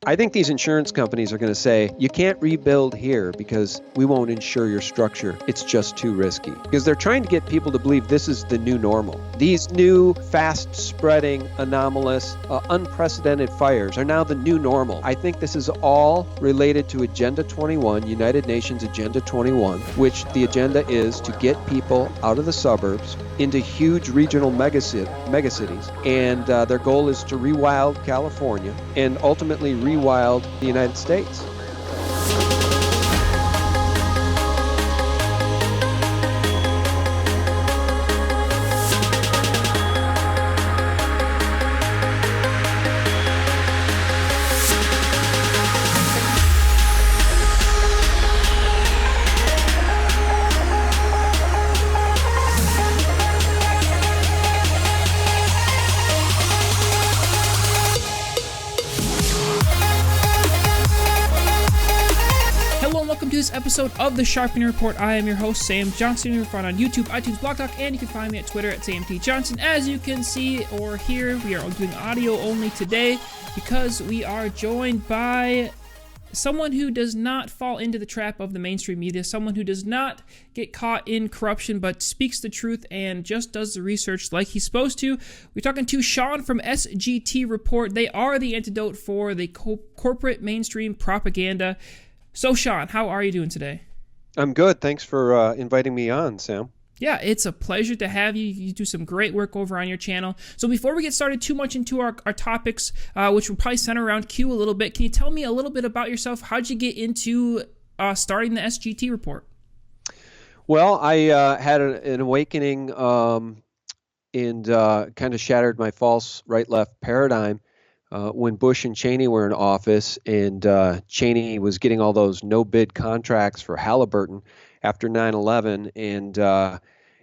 I think these insurance companies are going to say, you can't rebuild here because we won't insure your structure. It's just too risky. Because they're trying to get people to believe this is the new normal. These new, fast-spreading, anomalous, unprecedented fires are now the new normal. I think this is all related to Agenda 21, United Nations Agenda 21, which the agenda is to get people out of the suburbs into huge regional megacities. And their goal is to rewild California and ultimately rewild the United States. Episode of the Sharpening Report. I am your host, Sam Johnson. You're found on YouTube, iTunes, Blog Talk, and you can find me at Twitter at Sam T. Johnson. As you can see or hear, we are doing audio only today because we are joined by someone who does not fall into the trap of the mainstream media, someone who does not get caught in corruption but speaks the truth and just does the research like he's supposed to. We're talking to Sean from SGT Report. They are the antidote for the corporate mainstream propaganda. So, Sean, how are you doing today? I'm good. Thanks for inviting me on, Sam. Yeah, it's a pleasure to have you. You do some great work over on your channel. So before we get started too much into our topics, which will probably center around Q a little bit, can you tell me a little bit about yourself? How'd you get into starting the SGT Report? Well, I had an awakening and kind of shattered my false right-left paradigm when Bush and Cheney were in office, and Cheney was getting all those no-bid contracts for Halliburton after 9/11, and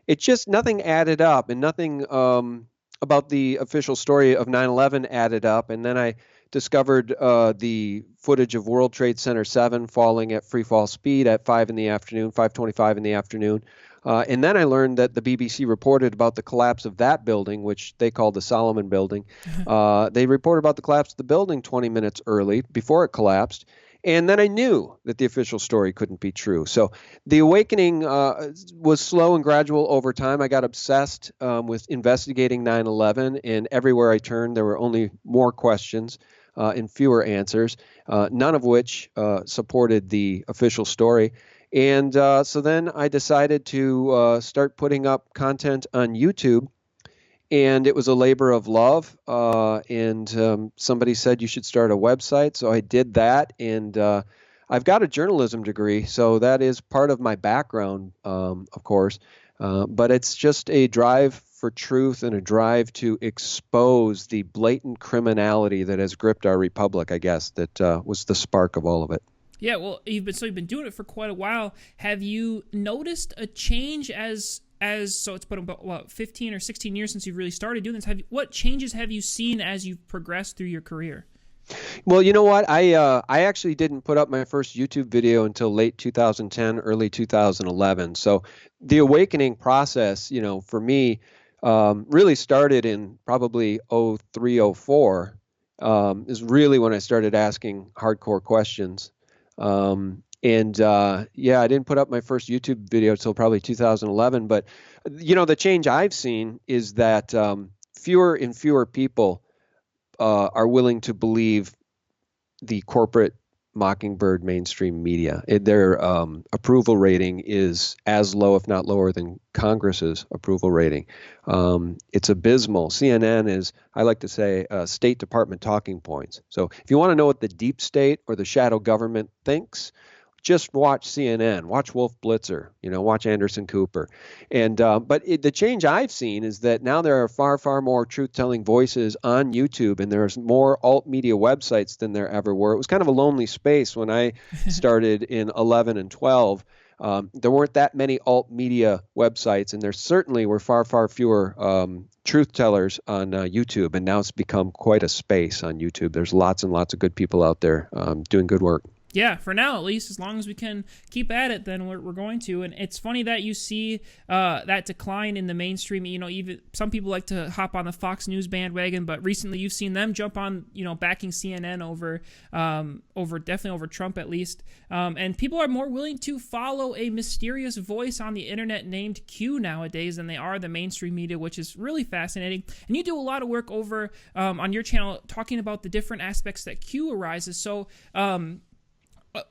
it just nothing added up, and nothing about the official story of 9/11 added up. And then I discovered the footage of World Trade Center 7 falling at free fall speed at 5:25 in the afternoon. And then I learned that the BBC reported about the collapse of that building, which they called the Solomon Building. They reported about the collapse of the building 20 minutes early before it collapsed. And then I knew that the official story couldn't be true. So the awakening was slow and gradual over time. I got obsessed with investigating 9/11, and everywhere I turned, there were only more questions and fewer answers, none of which supported the official story. And so then I decided to start putting up content on YouTube, and it was a labor of love. And somebody said you should start a website, so I did that. And I've got a journalism degree, so that is part of my background, of course. But it's just a drive for truth and a drive to expose the blatant criminality that has gripped our republic, I guess, that was the spark of all of it. Yeah, well, you've been doing it for quite a while. Have you noticed a change as so it's been about 15 or 16 years since you've really started doing this? What changes have you seen as you've progressed through your career? Well, you know what? I actually didn't put up my first YouTube video until late 2010, early 2011. So the awakening process, for me, really started in probably 03, 04, is really when I started asking hardcore questions. I didn't put up my first YouTube video until probably 2011. But, the change I've seen is that fewer and fewer people are willing to believe the corporate mockingbird mainstream media. Their approval rating is as low, if not lower, than Congress's approval rating. It's abysmal. CNN is, I like to say, State Department talking points. So if you want to know what the deep state or the shadow government thinks, just watch CNN, watch Wolf Blitzer, watch Anderson Cooper. And the change I've seen is that now there are far, far more truth-telling voices on YouTube, and there's more alt-media websites than there ever were. It was kind of a lonely space when I started in 11 and 12. There weren't that many alt-media websites, and there certainly were far, far fewer truth-tellers on YouTube, and now it's become quite a space on YouTube. There's lots and lots of good people out there doing good work. Yeah, for now at least, as long as we can keep at it, then we're going to. And it's funny that you see that decline in the mainstream. Even some people like to hop on the Fox News bandwagon, but recently you've seen them jump on, backing CNN definitely over Trump at least. And people are more willing to follow a mysterious voice on the internet named Q nowadays than they are the mainstream media, which is really fascinating. And you do a lot of work over on your channel talking about the different aspects that Q arises. So,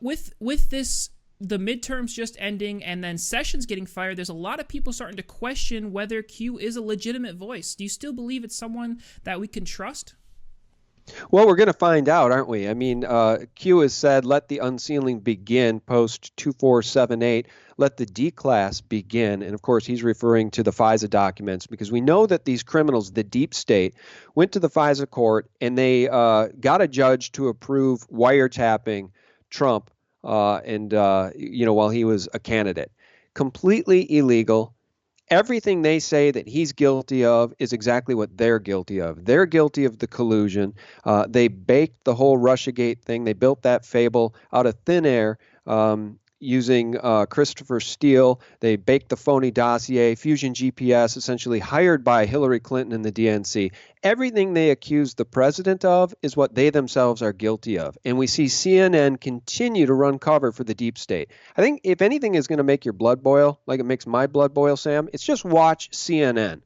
with this, the midterms just ending and then Sessions getting fired, there's a lot of people starting to question whether Q is a legitimate voice. Do you still believe it's someone that we can trust? Well, we're going to find out, aren't we? I mean, Q has said, let the unsealing begin, post 2478, let the D-class begin. And of course, he's referring to the FISA documents, because we know that these criminals, the deep state, went to the FISA court and they got a judge to approve wiretapping Trump while he was a candidate. Completely illegal. Everything they say that he's guilty of is exactly what they're guilty of. They're guilty of the collusion. They baked the whole Russiagate thing. They built that fable out of thin air using Christopher Steele. They baked the phony dossier, Fusion GPS, essentially hired by Hillary Clinton and the DNC. Everything they accuse the president of is what they themselves are guilty of. And we see CNN continue to run cover for the deep state. I think if anything is going to make your blood boil, like it makes my blood boil, Sam, it's just watch CNN.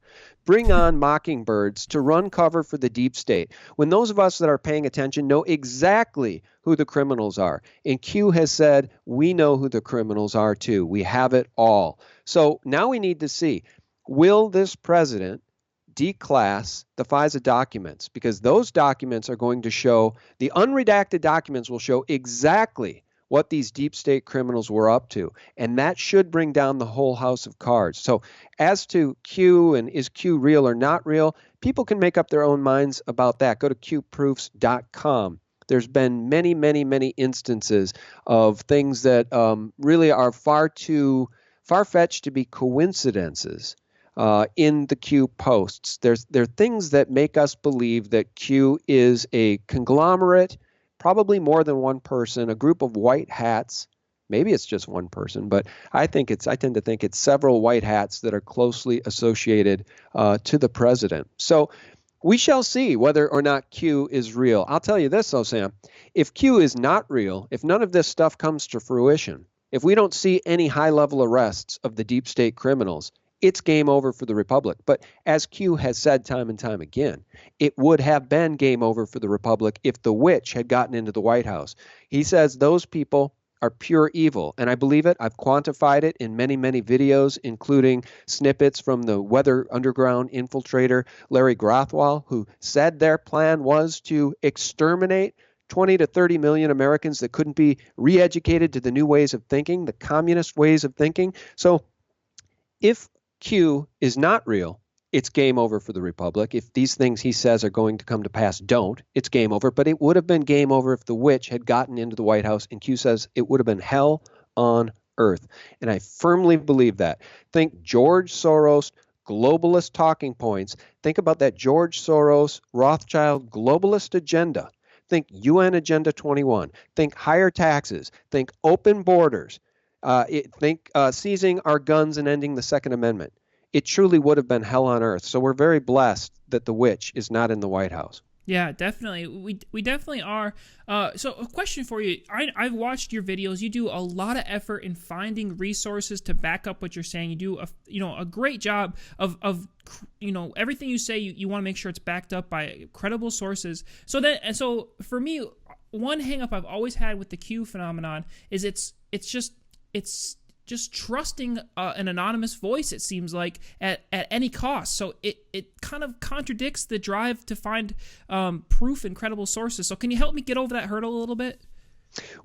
Bring on mockingbirds to run cover for the deep state, when those of us that are paying attention know exactly who the criminals are. And Q has said, we know who the criminals are too. We have it all. So now we need to see, will this president declass the FISA documents? Because those documents are going to show, the unredacted documents will show exactly what these deep state criminals were up to. And that should bring down the whole house of cards. So as to Q and is Q real or not real, people can make up their own minds about that. Go to qproofs.com. There's been many, many, many instances of things that really are far-fetched to be coincidences in the Q posts. There are things that make us believe that Q is a conglomerate, probably more than one person, a group of white hats. Maybe it's just one person, but I tend to think it's several white hats that are closely associated to the president. So we shall see whether or not Q is real. I'll tell you this, though, Sam. If Q is not real, if none of this stuff comes to fruition, if we don't see any high-level arrests of the deep state criminals, it's game over for the Republic. But as Q has said time and time again, it would have been game over for the Republic if the witch had gotten into the White House. He says those people are pure evil, and I believe it. I've quantified it in many, many videos, including snippets from the Weather Underground infiltrator Larry Grothwell, who said their plan was to exterminate 20 to 30 million Americans that couldn't be re-educated to the new ways of thinking, the communist ways of thinking. So if Q is not real, it's game over for the Republic. If these things he says are going to come to pass don't, it's game over. But it would have been game over if the witch had gotten into the White House, and Q says it would have been hell on earth. And I firmly believe that. Think George Soros, globalist talking points. Think about that George Soros, Rothschild globalist agenda. Think UN Agenda 21. Think higher taxes. Think open borders. Think seizing our guns and ending the Second Amendment. It truly would have been hell on earth. So we're very blessed that the witch is not in the White House. Yeah, definitely. We definitely are. So a question for you. I've watched your videos. You do a lot of effort in finding resources to back up what you're saying. You do a great job of everything you say. You want to make sure it's backed up by credible sources. So for me, one hang up I've always had with the Q phenomenon is it's just trusting an anonymous voice, it seems like, at any cost. So it kind of contradicts the drive to find proof and credible sources. So can you help me get over that hurdle a little bit?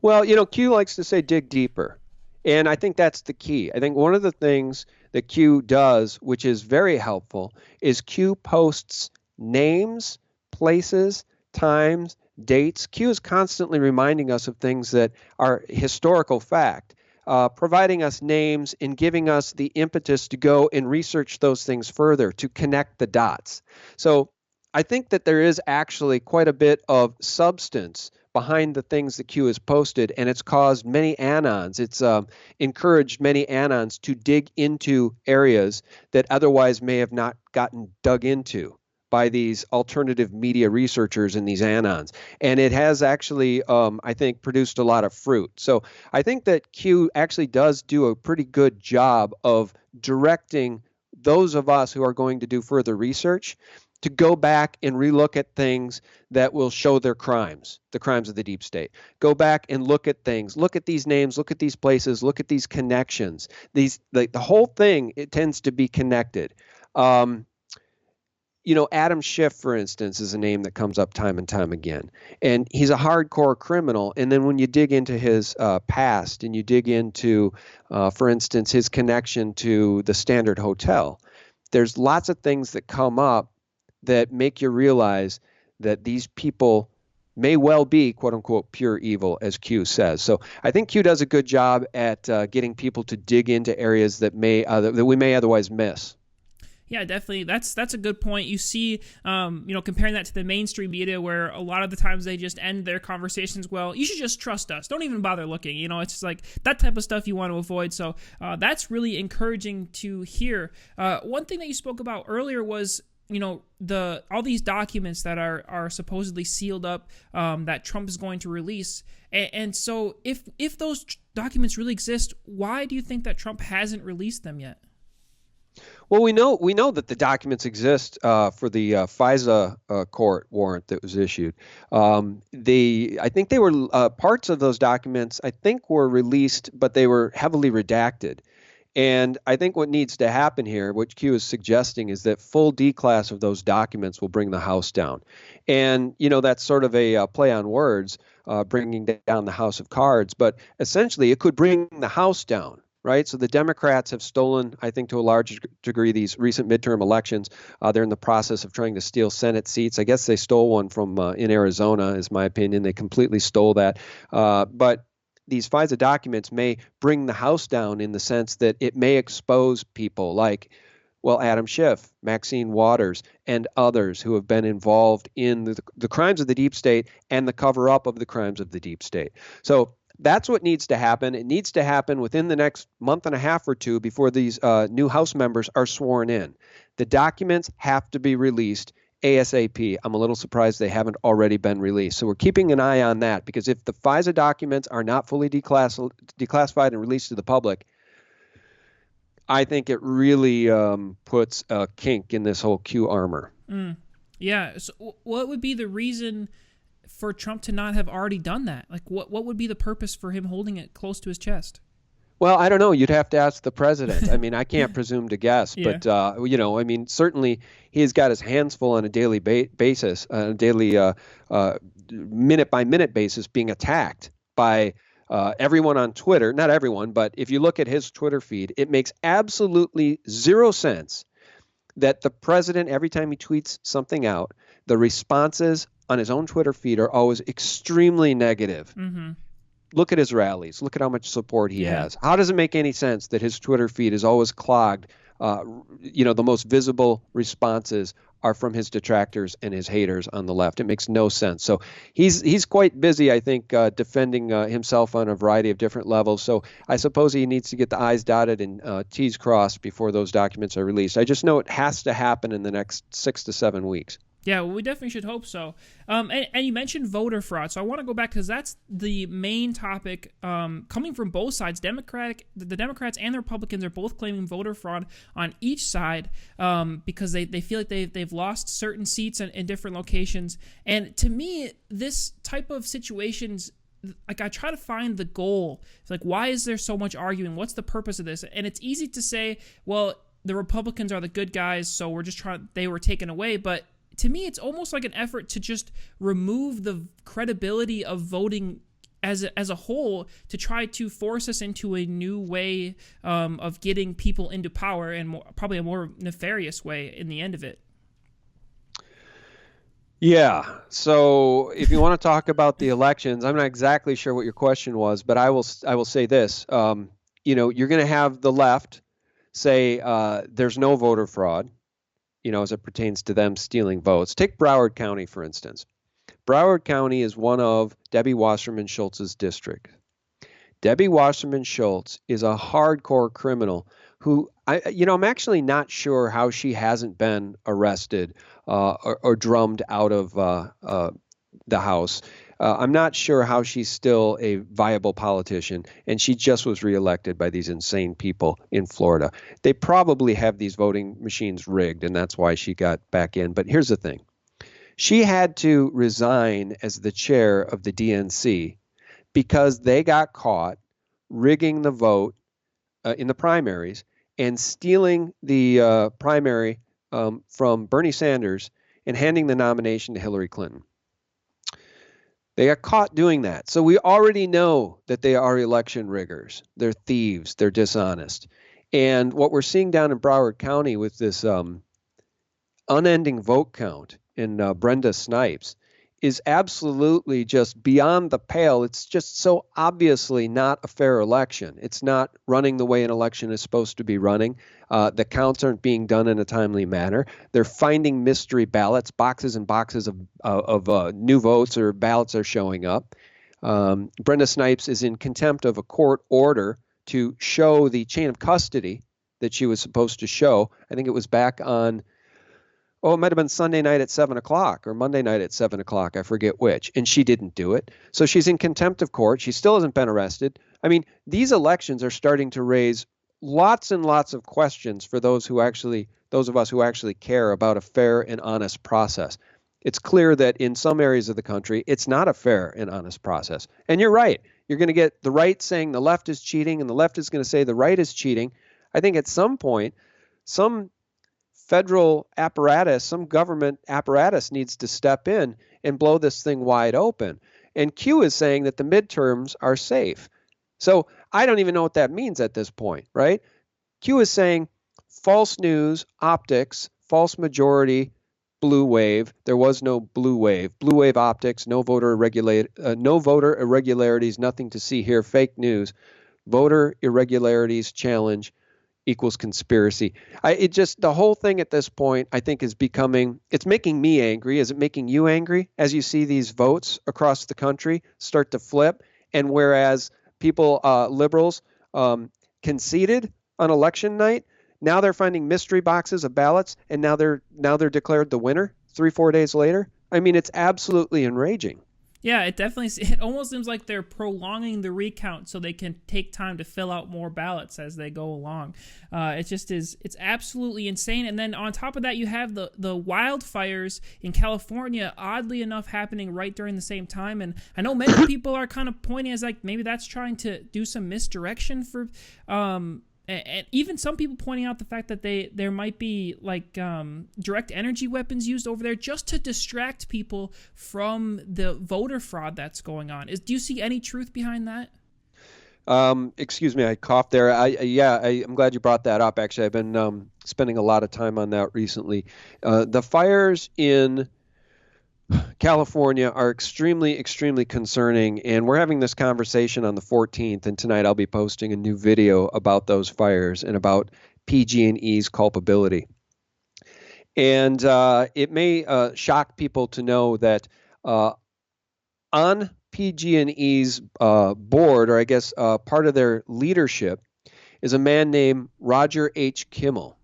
Well, Q likes to say dig deeper. And I think that's the key. I think one of the things that Q does, which is very helpful, is Q posts names, places, times, dates. Q is constantly reminding us of things that are historical fact. Providing us names and giving us the impetus to go and research those things further, to connect the dots. So I think that there is actually quite a bit of substance behind the things that Q has posted, and it's caused many anons. It's encouraged many anons to dig into areas that otherwise may have not gotten dug into by these alternative media researchers in these anons. And it has actually, I think, produced a lot of fruit. So I think that Q actually does do a pretty good job of directing those of us who are going to do further research to go back and relook at things that will show their crimes, the crimes of the deep state. Go back and look at things, look at these names, look at these places, look at these connections. The whole thing, it tends to be connected. Adam Schiff, for instance, is a name that comes up time and time again. And he's a hardcore criminal. And then when you dig into his past and you dig into, for instance, his connection to the Standard Hotel, there's lots of things that come up that make you realize that these people may well be, quote unquote, pure evil, as Q says. So I think Q does a good job at getting people to dig into areas that we may otherwise miss. Yeah, definitely. That's a good point. You see, comparing that to the mainstream media, where a lot of the times they just end their conversations, well, you should just trust us. Don't even bother looking. It's just like that type of stuff you want to avoid. So that's really encouraging to hear. One thing that you spoke about earlier was, all these documents that are supposedly sealed up that Trump is going to release. And so if those documents really exist, why do you think that Trump hasn't released them yet? Well, we know that the documents exist for the FISA court warrant that was issued. I think they were parts of those documents. I think were released, but they were heavily redacted. And I think what needs to happen here, what Q is suggesting, is that full declass of those documents will bring the House down. And that's sort of a play on words, bringing down the House of Cards. But essentially, it could bring the House down. Right. So the Democrats have stolen, I think, to a large degree, these recent midterm elections. They're in the process of trying to steal Senate seats. I guess they stole one from in Arizona, is my opinion. They completely stole that. But these FISA documents may bring the House down in the sense that it may expose people like, Adam Schiff, Maxine Waters, and others who have been involved in the crimes of the deep state and the cover up of the crimes of the deep state. So that's what needs to happen. It needs to happen within the next month and a half or two before these new House members are sworn in. The documents have to be released ASAP. I'm a little surprised they haven't already been released. So we're keeping an eye on that, because if the FISA documents are not fully declassified and released to the public, I think it really puts a kink in this whole Q armor. Yeah. So what would be the reason for Trump to not have already done that? Like, what would be the purpose for him holding it close to his chest? Well, I don't know. You'd have to ask the president. I mean, I can't presume to guess, Yeah. but certainly he's got his hands full on a daily basis, on a daily minute by minute basis, being attacked by everyone on Twitter. Not everyone, but if you look at his Twitter feed, it makes absolutely zero sense that the president, every time he tweets something out, the responses on his own Twitter feed are always extremely negative. Mm-hmm. Look at his rallies. Look at how much support he has. How does it make any sense that his Twitter feed is always clogged? The most visible responses are from his detractors and his haters on the left. It makes no sense. So he's quite busy, I think, defending himself on a variety of different levels. So I suppose he needs to get the I's dotted and T's crossed before those documents are released. I just know it has to happen in the next 6 to 7 weeks. Yeah, well, we definitely should hope so. And you mentioned voter fraud, so I want to go back because that's the main topic coming from both sides. The Democrats and the Republicans are both claiming voter fraud on each side because they feel like they've lost certain seats in different locations. And to me, this type of situations, like, I try to find the goal. It's like, why is there so much arguing? What's the purpose of this? And it's easy to say, well, the Republicans are the good guys, so they were taken away, but to me, it's almost like an effort to just remove the credibility of voting as a whole, to try to force us into a new way of getting people into power, and probably a more nefarious way in the end of it. Yeah. So if you want to talk about the elections, I'm not exactly sure what your question was, but I will say this. You're going to have the left say there's no voter fraud, as it pertains to them stealing votes. Take Broward County, for instance. Broward County is one of Debbie Wasserman Schultz's district. Debbie Wasserman Schultz is a hardcore criminal who, I'm actually not sure how she hasn't been arrested or drummed out of the House. I'm not sure how she's still a viable politician, and she just was reelected by these insane people in Florida. They probably have these voting machines rigged, and that's why she got back in. But here's the thing. She had to resign as the chair of the DNC because they got caught rigging the vote in the primaries and stealing the primary from Bernie Sanders and handing the nomination to Hillary Clinton. They got caught doing that. So we already know that they are election riggers. They're thieves. They're dishonest. And what we're seeing down in Broward County with this unending vote count in Brenda Snipes is absolutely just beyond the pale. It's just so obviously not a fair election. It's not running the way an election is supposed to be running. The counts aren't being done in a timely manner. They're finding mystery ballots, boxes and boxes of new votes or ballots are showing up. Brenda Snipes is in contempt of a court order to show the chain of custody that she was supposed to show. I think it was back on it might have been Sunday night at 7 o'clock or Monday night at 7 o'clock. I forget which. And she didn't do it. So she's in contempt of court. She still hasn't been arrested. I mean, these elections are starting to raise lots and lots of questions for those of us who actually care about a fair and honest process. It's clear that in some areas of the country, it's not a fair and honest process. And you're right. You're going to get the right saying the left is cheating, and the left is going to say the right is cheating. I think at some point, some federal apparatus, some government apparatus needs to step in and blow this thing wide open. And Q is saying that the midterms are safe. So I don't even know what that means at this point, right? Q is saying false news, optics, false majority, blue wave. There was no blue wave. Blue wave optics, no voter irregularities, nothing to see here, fake news. Voter irregularities challenge equals conspiracy. The whole thing at this point, I think, it's making me angry. Is it making you angry as you see these votes across the country start to flip? And whereas people, liberals, conceded on election night, now they're finding mystery boxes of ballots, and now they're declared the winner 3-4 days later. I mean, it's absolutely enraging. Yeah, it almost seems like they're prolonging the recount so they can take time to fill out more ballots as they go along. It's absolutely insane. And then on top of that, you have the wildfires in California, oddly enough, happening right during the same time. And I know many people are kind of pointing as like maybe that's trying to do some misdirection for and even some people pointing out the fact that there might be like direct energy weapons used over there just to distract people from the voter fraud that's going on. Do you see any truth behind that? Excuse me, I coughed there. I'm glad you brought that up. Actually, I've been spending a lot of time on that recently. The fires in California are extremely, extremely concerning, and we're having this conversation on the 14th, and tonight I'll be posting a new video about those fires and about PG&E's culpability. And it may shock people to know that on PG&E's board, or I guess part of their leadership, is a man named Roger H. Kimmel.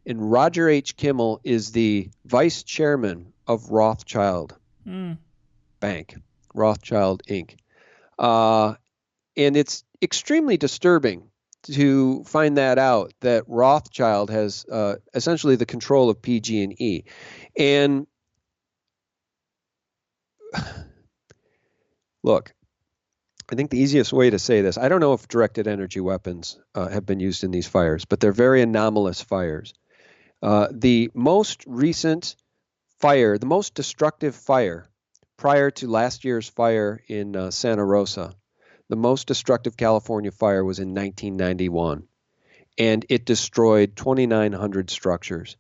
And Roger H. Kimmel is the vice chairman of Rothschild Bank, Rothschild Inc. And it's extremely disturbing to find that out, that Rothschild has essentially the control of PG&E. And look, I think the easiest way to say this, I don't know if directed energy weapons have been used in these fires, but they're very anomalous fires. The most recent fire, the most destructive fire prior to last year's fire in Santa Rosa, the most destructive California fire was in 1991, and it destroyed 2,900 structures.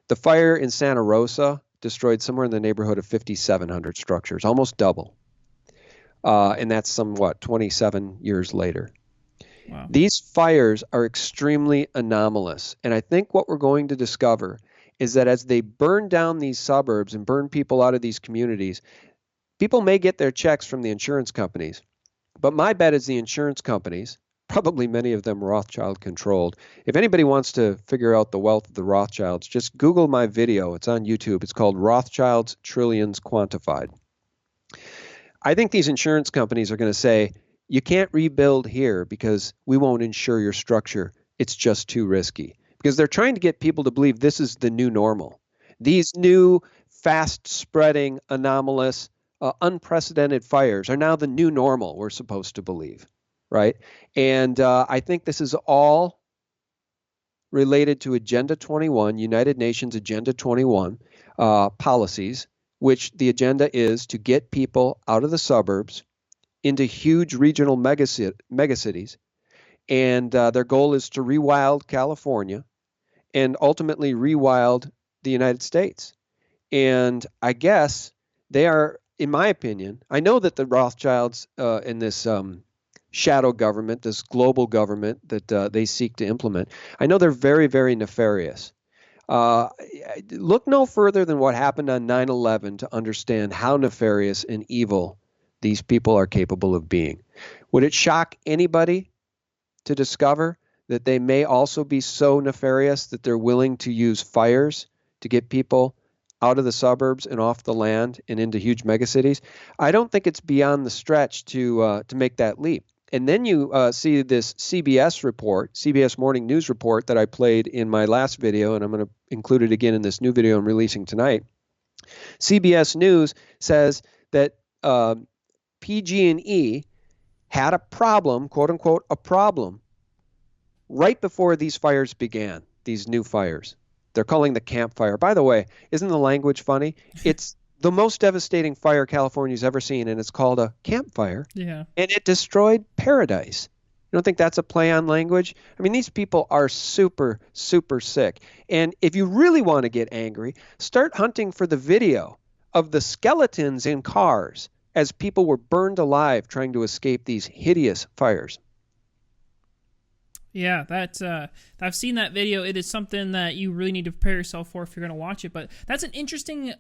The fire in Santa Rosa destroyed somewhere in the neighborhood of 5,700 structures, almost double. And that's 27 years later. Wow. These fires are extremely anomalous. And I think what we're going to discover is that as they burn down these suburbs and burn people out of these communities, People may get their checks from the insurance companies, but my bet is the insurance companies, probably many of them Rothschild controlled. If anybody wants to figure out the wealth of the Rothschilds, just Google my video. It's on YouTube. It's called Rothschilds Trillions Quantified. I think these insurance companies are going to say, you can't rebuild here because we won't insure your structure. It's just too risky. Because they're trying to get people to believe this is the new normal. These new, fast-spreading, anomalous, unprecedented fires are now the new normal, we're supposed to believe, right? And I think this is all related to Agenda 21, United Nations Agenda 21 policies, which the agenda is to get people out of the suburbs into huge regional megacities. And their goal is to rewild California and ultimately rewild the United States. And I guess they are, in my opinion, I know that the Rothschilds in this shadow government, this global government that they seek to implement, I know they're very, very nefarious. Look no further than what happened on 9/11 to understand how nefarious and evil these people are capable of being. Would it shock anybody to discover that they may also be so nefarious that they're willing to use fires to get people out of the suburbs and off the land and into huge megacities? I don't think it's beyond the stretch to make that leap. And then you see this CBS report, CBS Morning News report that I played in my last video, and I'm going to include it again in this new video I'm releasing tonight. CBS News says that PG&E had a problem, quote unquote, a problem, right before these fires began, these new fires. They're calling the Camp Fire. By the way, isn't the language funny? It's the most devastating fire California's ever seen, and it's called a campfire. Yeah. And it destroyed paradise. You don't think that's a play on language? I mean, these people are super, super sick. And if you really want to get angry, start hunting for the video of the skeletons in cars as people were burned alive trying to escape these hideous fires. Yeah, that's I've seen that video. It is something that you really need to prepare yourself for if you're going to watch it. But that's an interesting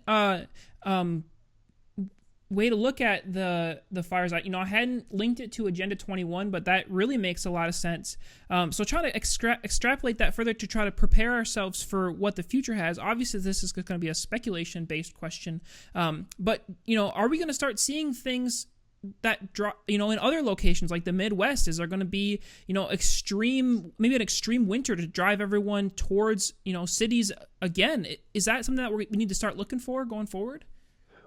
way to look at the fires. I hadn't linked it to Agenda 21, but that really makes a lot of sense. So try to extrapolate that further to try to prepare ourselves for what the future has. Obviously, this is going to be a speculation-based question. But are we going to start seeing things that drop, in other locations like the Midwest? Is there going to be, maybe an extreme winter to drive everyone towards, cities again? Is that something that we need to start looking for going forward?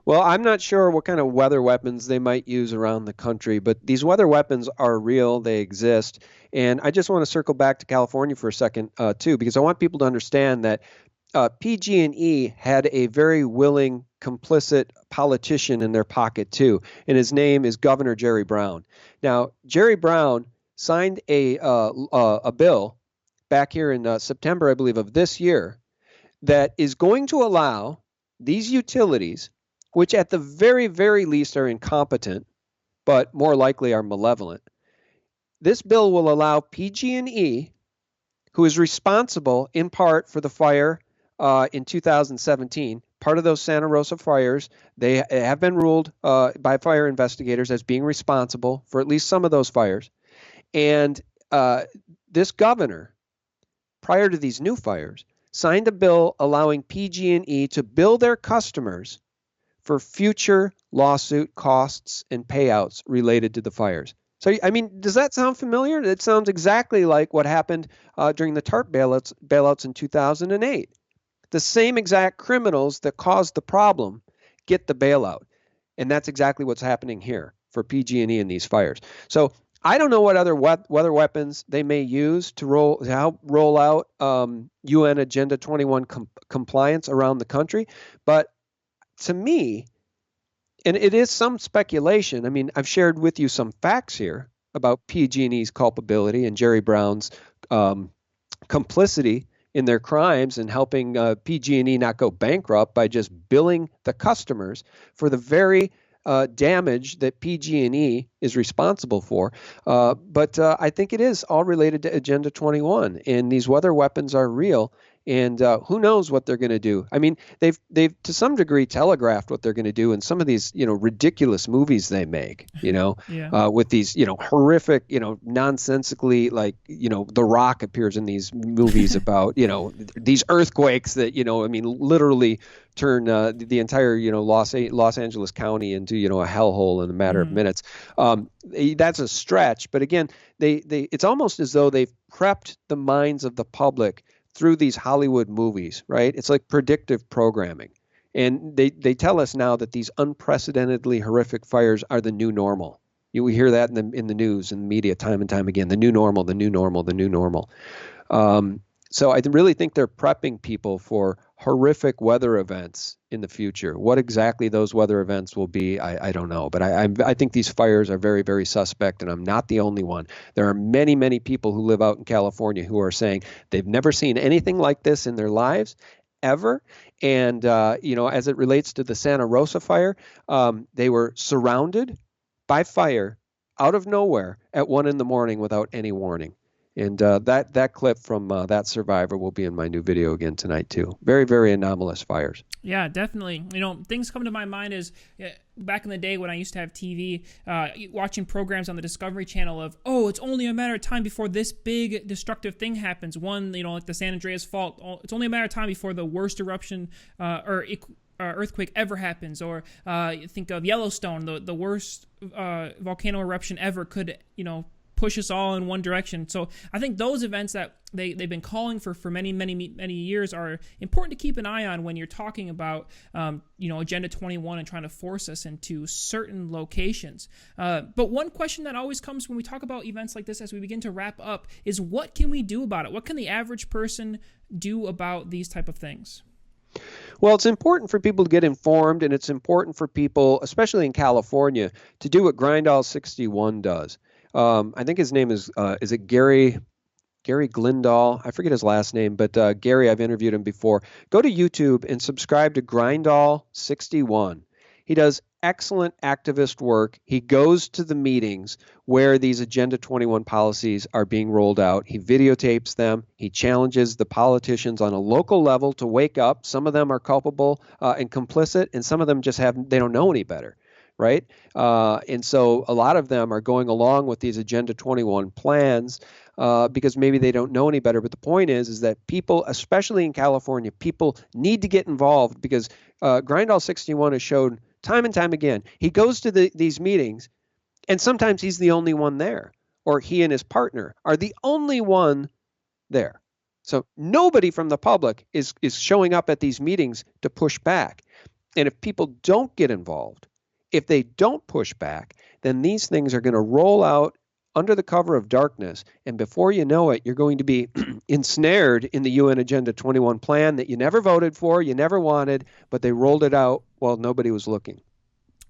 Well, I'm not sure what kind of weather weapons they might use around the country, but these weather weapons are real. They exist. And I just want to circle back to California for a second, too, because I want people to understand that PG&E had a very willing, complicit politician in their pocket, too. And his name is Governor Jerry Brown. Now, Jerry Brown signed a bill back here in September, I believe, of this year that is going to allow these utilities, which at the very, very least are incompetent, but more likely are malevolent. This bill will allow PG&E, who is responsible in part for the fire in 2017, part of those Santa Rosa fires, they have been ruled by fire investigators as being responsible for at least some of those fires. And this governor, prior to these new fires, signed a bill allowing PG&E to bill their customers for future lawsuit costs and payouts related to the fires. So, I mean, does that sound familiar? It sounds exactly like what happened during the TARP bailouts in 2008. The same exact criminals that caused the problem get the bailout. And that's exactly what's happening here for PG&E in these fires. So I don't know what other weather weapons they may use to help roll out UN Agenda 21 compliance around the country. But to me, and it is some speculation, I mean, I've shared with you some facts here about PG&E's culpability and Jerry Brown's complicity in their crimes and helping PG&E not go bankrupt by just billing the customers for the very damage that PG&E is responsible for. But I think it is all related to Agenda 21, and these weather weapons are real. And who knows what they're going to do? I mean, they've to some degree telegraphed what they're going to do in some of these, ridiculous movies they make, Yeah. with these, horrific, nonsensically, like, The Rock appears in these movies about, these earthquakes that, I mean, literally turn the entire, Los Angeles County into, a hellhole in a matter of minutes. That's a stretch, but again, it's almost as though they've prepped the minds of the public through these Hollywood movies, right? It's like predictive programming. And they tell us now that these unprecedentedly horrific fires are the new normal. We hear that in the news and the media time and time again, the new normal, the new normal, the new normal. So I really think they're prepping people for horrific weather events in the future. What exactly those weather events will be, I don't know. But I think these fires are very, very suspect, and I'm not the only one. There are many, many people who live out in California who are saying they've never seen anything like this in their lives, ever. And, as it relates to the Santa Rosa fire, they were surrounded by fire out of nowhere at 1 a.m. without any warning. And that clip from that survivor will be in my new video again tonight, too. Very, very anomalous fires. Yeah, definitely. Things come to my mind is back in the day when I used to have TV, watching programs on the Discovery Channel of, it's only a matter of time before this big destructive thing happens. One, like the San Andreas fault. It's only a matter of time before the worst eruption or earthquake ever happens. Or think of Yellowstone, the worst volcano eruption ever could, push us all in one direction. So I think those events that they've been calling for many, many, many years are important to keep an eye on when you're talking about, Agenda 21 and trying to force us into certain locations. But one question that always comes when we talk about events like this as we begin to wrap up is, what can we do about it? What can the average person do about these type of things? Well, it's important for people to get informed, and it's important for people, especially in California, to do what Grindall 61 does. I think his name is it Gary Glindahl? I forget his last name, but Gary, I've interviewed him before. Go to YouTube and subscribe to Grindall 61. He does excellent activist work. He goes to the meetings where these Agenda 21 policies are being rolled out. He videotapes them. He challenges the politicians on a local level to wake up. Some of them are culpable and complicit, and some of them just they don't know any better. Right? And so a lot of them are going along with these Agenda 21 plans because maybe they don't know any better. But the point is that people, especially in California, people need to get involved because Grindall 61 has shown time and time again, he goes to these meetings and sometimes he's the only one there, or he and his partner are the only one there. So nobody from the public is showing up at these meetings to push back. And if people don't get involved, if they don't push back, then these things are going to roll out under the cover of darkness. And before you know it, you're going to be ensnared in the UN Agenda 21 plan that you never voted for, you never wanted, but they rolled it out while nobody was looking.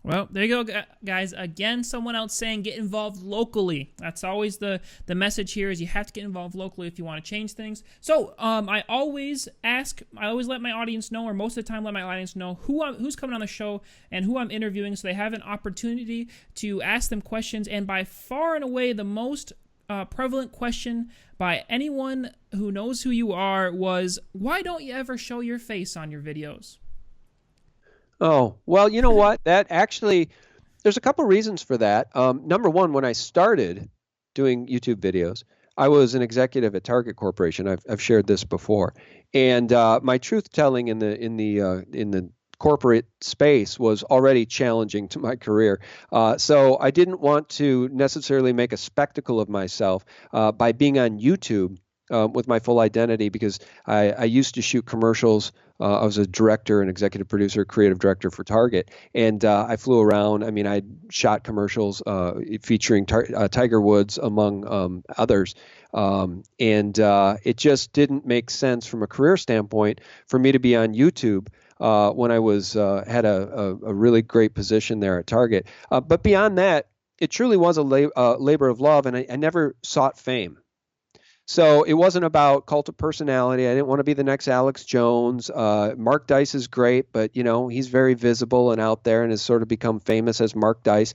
Well, there you go, guys. Again, someone else saying get involved locally. That's always the message here is you have to get involved locally if you want to change things. So I always let my audience know, or most of the time let my audience know who's coming on the show and who I'm interviewing so they have an opportunity to ask them questions. And by far and away, the most prevalent question by anyone who knows who you are was, why don't you ever show your face on your videos? Oh, well, you know what? That actually, there's a couple reasons for that. Number one, when I started doing YouTube videos, I was an executive at Target Corporation. I've shared this before, and my truth telling in the corporate space was already challenging to my career. So I didn't want to necessarily make a spectacle of myself by being on YouTube with my full identity, because I used to shoot commercials. I was a director, an executive producer, creative director for Target, and I flew around. I mean, I shot commercials featuring Tiger Woods, among others, and it just didn't make sense from a career standpoint for me to be on YouTube when I was had a really great position there at Target. But beyond that, it truly was a labor of love, and I never sought fame. So it wasn't about cult of personality. I didn't want to be the next Alex Jones. Mark Dice is great, but he's very visible and out there and has sort of become famous as Mark Dice.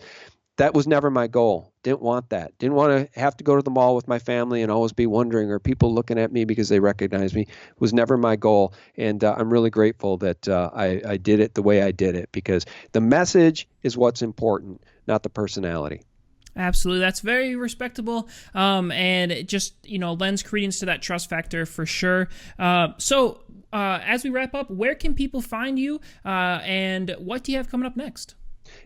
that was never my goal. Didn't want that. Didn't want to have to go to the mall with my family and always be wondering, are people looking at me because they recognize me? It was never my goal. And I'm really grateful that I did it the way I did it, because the message is what's important, not the personality. Absolutely. That's very respectable. And it just, lends credence to that trust factor for sure. So as we wrap up, where can people find you and what do you have coming up next?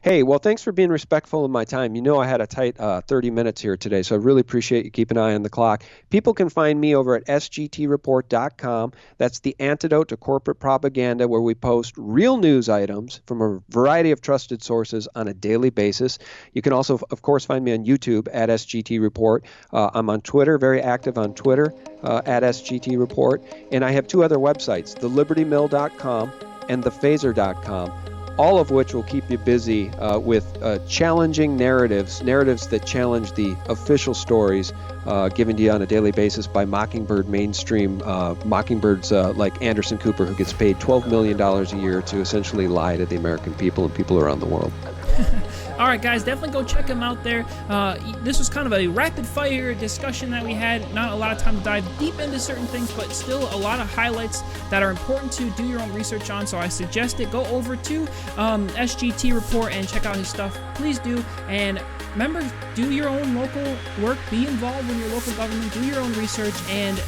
Hey, well, thanks for being respectful of my time. I had a tight 30 minutes here today, so I really appreciate you keeping an eye on the clock. People can find me over at sgtreport.com. That's the antidote to corporate propaganda, where we post real news items from a variety of trusted sources on a daily basis. You can also, of course, find me on YouTube at SGT Report. I'm on Twitter, very active on Twitter at SGT Report. And I have two other websites, thelibertymill.com and thephaser.com. All of which will keep you busy with challenging narratives that challenge the official stories given to you on a daily basis by Mockingbird mainstream Mockingbirds like Anderson Cooper, who gets paid $12 million a year to essentially lie to the American people and people around the world. All right, guys, definitely go check him out there. This was kind of a rapid-fire discussion that we had. Not a lot of time to dive deep into certain things, but still a lot of highlights that are important to do your own research on. So I suggest it. Go over to SGT Report and check out his stuff. Please do. And remember, do your own local work. Be involved in your local government. Do your own research. And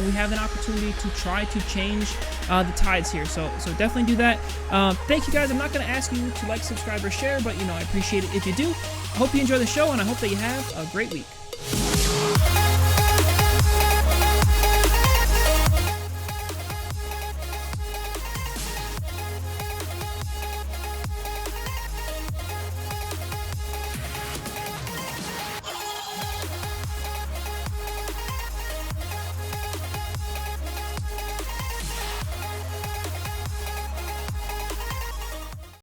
we have an opportunity to try to change the tides here. So definitely do that. Thank you, guys. I'm not going to ask you to like, subscribe, or share, but I appreciate it if you do. I hope you enjoy the show, and I hope that you have a great week.